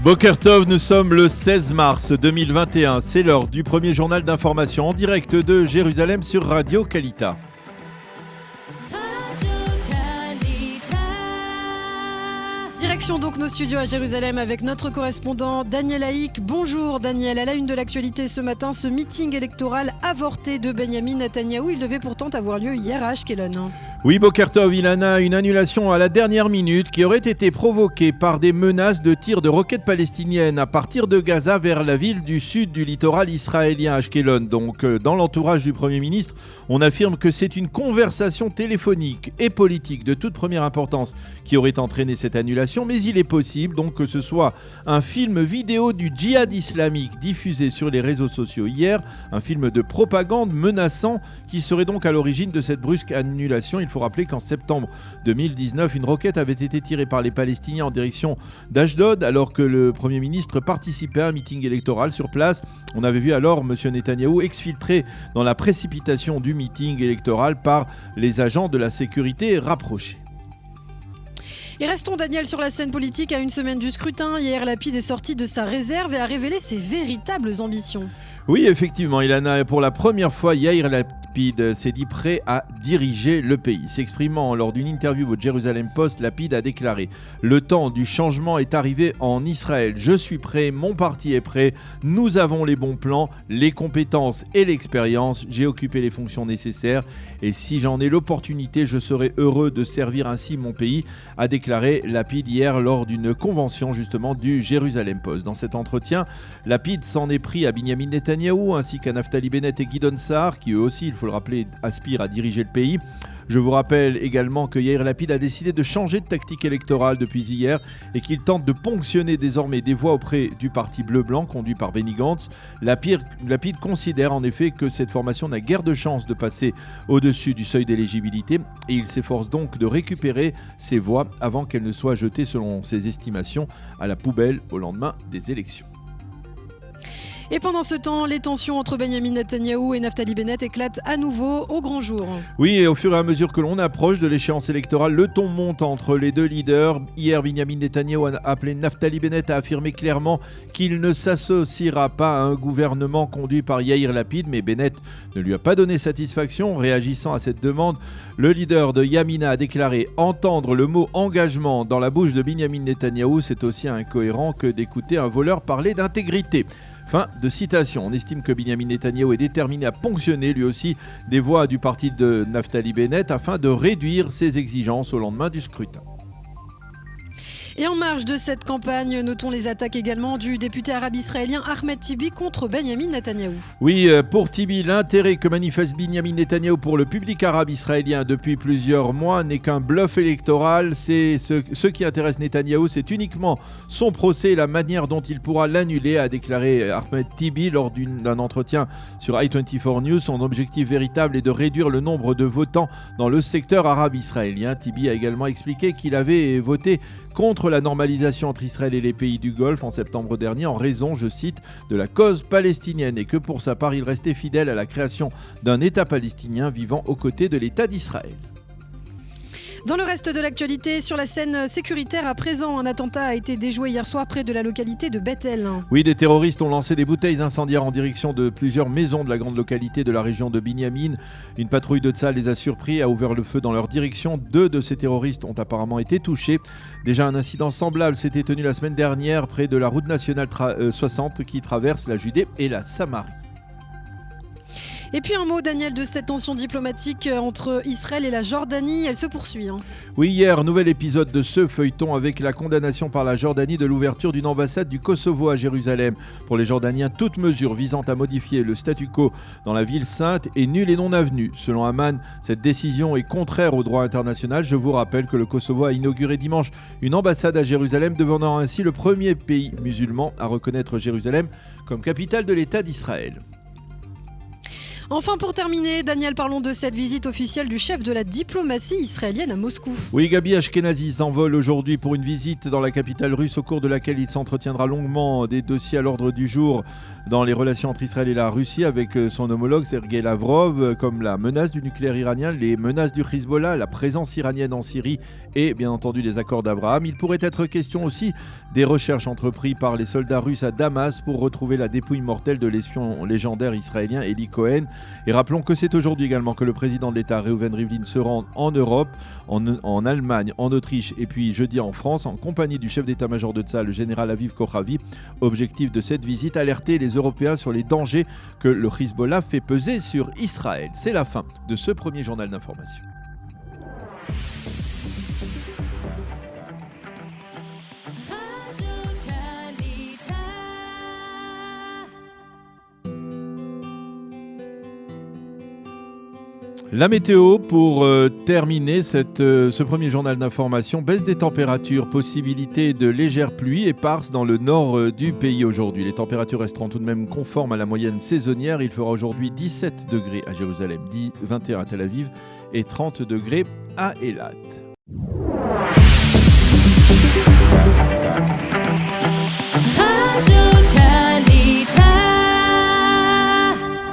Boker Tov, nous sommes le 16 mars 2021. C'est l'heure du premier journal d'information en direct de Jérusalem sur Radio Kalita. Direction donc nos studios à Jérusalem avec notre correspondant Daniel Haïk. Bonjour Daniel, à la une de l'actualité ce matin, ce meeting électoral avorté de Benyamin Netanyahou. Il devait pourtant avoir lieu hier à Ashkelon. Oui, Boker Tov, Ilana, une annulation à la dernière minute qui aurait été provoquée par des menaces de tirs de roquettes palestiniennes à partir de Gaza vers la ville du sud du littoral israélien, Ashkelon. Donc, dans l'entourage du Premier ministre, on affirme que c'est une conversation téléphonique et politique de toute première importance qui aurait entraîné cette annulation. Mais il est possible donc que ce soit un film vidéo du djihad islamique diffusé sur les réseaux sociaux hier, un film de propagande menaçant qui serait donc à l'origine de cette brusque annulation. Il faut rappeler qu'en septembre 2019, une roquette avait été tirée par les Palestiniens en direction d'Ashdod alors que le Premier ministre participait à un meeting électoral sur place. On avait vu alors M. Netanyahou exfiltré dans la précipitation du meeting électoral par les agents de la sécurité rapprochés. Et restons Daniel sur la scène politique à une semaine du scrutin. Yair Lapid est sorti de sa réserve et a révélé ses véritables ambitions. Oui, effectivement, Ilana, pour la première fois, Yair Lapid s'est dit prêt à diriger le pays. S'exprimant lors d'une interview au Jerusalem Post, Lapid a déclaré « Le temps du changement est arrivé en Israël. Je suis prêt, mon parti est prêt. Nous avons les bons plans, les compétences et l'expérience. J'ai occupé les fonctions nécessaires et si j'en ai l'opportunité, je serai heureux de servir ainsi mon pays », a déclaré Lapid hier lors d'une convention justement du Jerusalem Post. Dans cet entretien, Lapid s'en est pris à Benyamin Netanyahou ainsi qu'à Naftali Bennett et Gideon Sa'ar qui eux aussi, il faut le rappeler, aspirent à diriger le pays. Je vous rappelle également que Yair Lapid a décidé de changer de tactique électorale depuis hier et qu'il tente de ponctionner désormais des voix auprès du parti bleu-blanc conduit par Benny Gantz. Lapid considère en effet que cette formation n'a guère de chance de passer au-dessus du seuil d'éligibilité et il s'efforce donc de récupérer ces voix avant qu'elles ne soient jetées selon ses estimations à la poubelle au lendemain des élections. Et pendant ce temps, les tensions entre Benyamin Netanyahou et Naftali Bennett éclatent à nouveau au grand jour. Oui, et au fur et à mesure que l'on approche de l'échéance électorale, le ton monte entre les deux leaders. Hier, Benyamin Netanyahou a appelé Naftali Bennett à affirmer clairement qu'il ne s'associera pas à un gouvernement conduit par Yair Lapid, mais Bennett ne lui a pas donné satisfaction. Réagissant à cette demande, le leader de Yamina a déclaré « Entendre le mot engagement dans la bouche de Benyamin Netanyahou, c'est aussi incohérent que d'écouter un voleur parler d'intégrité ». Fin de citation. On estime que Benyamin Netanyahou est déterminé à ponctionner lui aussi des voix du parti de Naftali Bennett afin de réduire ses exigences au lendemain du scrutin. Et en marge de cette campagne, notons les attaques également du député arabe israélien Ahmed Tibi contre Benyamin Netanyahou. Oui, pour Tibi, l'intérêt que manifeste Benyamin Netanyahou pour le public arabe israélien depuis plusieurs mois n'est qu'un bluff électoral. Ce qui intéresse Netanyahou, c'est uniquement son procès et la manière dont il pourra l'annuler, a déclaré Ahmed Tibi lors d'un entretien sur i24 News. Son objectif véritable est de réduire le nombre de votants dans le secteur arabe israélien. Tibi a également expliqué qu'il avait voté contre la normalisation entre Israël et les pays du Golfe en septembre dernier en raison, je cite, de la cause palestinienne et que pour sa part il restait fidèle à la création d'un État palestinien vivant aux côtés de l'État d'Israël. Dans le reste de l'actualité, sur la scène sécuritaire à présent, un attentat a été déjoué hier soir près de la localité de Beth-El. Oui, des terroristes ont lancé des bouteilles incendiaires en direction de plusieurs maisons de la grande localité de la région de Binyamin. Une patrouille de Tsahal les a surpris et a ouvert le feu dans leur direction. 2 de ces terroristes ont apparemment été touchés. Déjà un incident semblable s'était tenu la semaine dernière près de la route nationale 60 qui traverse la Judée et la Samarie. Et puis un mot, Daniel, de cette tension diplomatique entre Israël et la Jordanie, elle se poursuit. Oui, hier, nouvel épisode de ce feuilleton avec la condamnation par la Jordanie de l'ouverture d'une ambassade du Kosovo à Jérusalem. Pour les Jordaniens, toute mesure visant à modifier le statu quo dans la ville sainte est nulle et non avenue. Selon Amman, cette décision est contraire au droit international. Je vous rappelle que le Kosovo a inauguré dimanche une ambassade à Jérusalem, devenant ainsi le premier pays musulman à reconnaître Jérusalem comme capitale de l'État d'Israël. Enfin, pour terminer, Daniel, parlons de cette visite officielle du chef de la diplomatie israélienne à Moscou. Oui, Gabi Ashkenazi s'envole aujourd'hui pour une visite dans la capitale russe au cours de laquelle il s'entretiendra longuement des dossiers à l'ordre du jour dans les relations entre Israël et la Russie avec son homologue Sergei Lavrov, comme la menace du nucléaire iranien, les menaces du Hezbollah, la présence iranienne en Syrie et bien entendu les accords d'Abraham. Il pourrait être question aussi des recherches entreprises par les soldats russes à Damas pour retrouver la dépouille mortelle de l'espion légendaire israélien Eli Cohen. Et rappelons que c'est aujourd'hui également que le président de l'État Reuven Rivlin se rend en Europe, en Allemagne, en Autriche et puis jeudi en France en compagnie du chef d'état-major de Tsahal, le général Aviv Kochavi. Objectif de cette visite, alerter les Européens sur les dangers que le Hezbollah fait peser sur Israël. C'est la fin de ce premier journal d'information. La météo pour terminer ce premier journal d'information. Baisse des températures, possibilité de légères pluies éparses dans le nord du pays aujourd'hui. Les températures resteront tout de même conformes à la moyenne saisonnière. Il fera aujourd'hui 17 degrés à Jérusalem, 21 à Tel Aviv et 30 degrés à Eilat.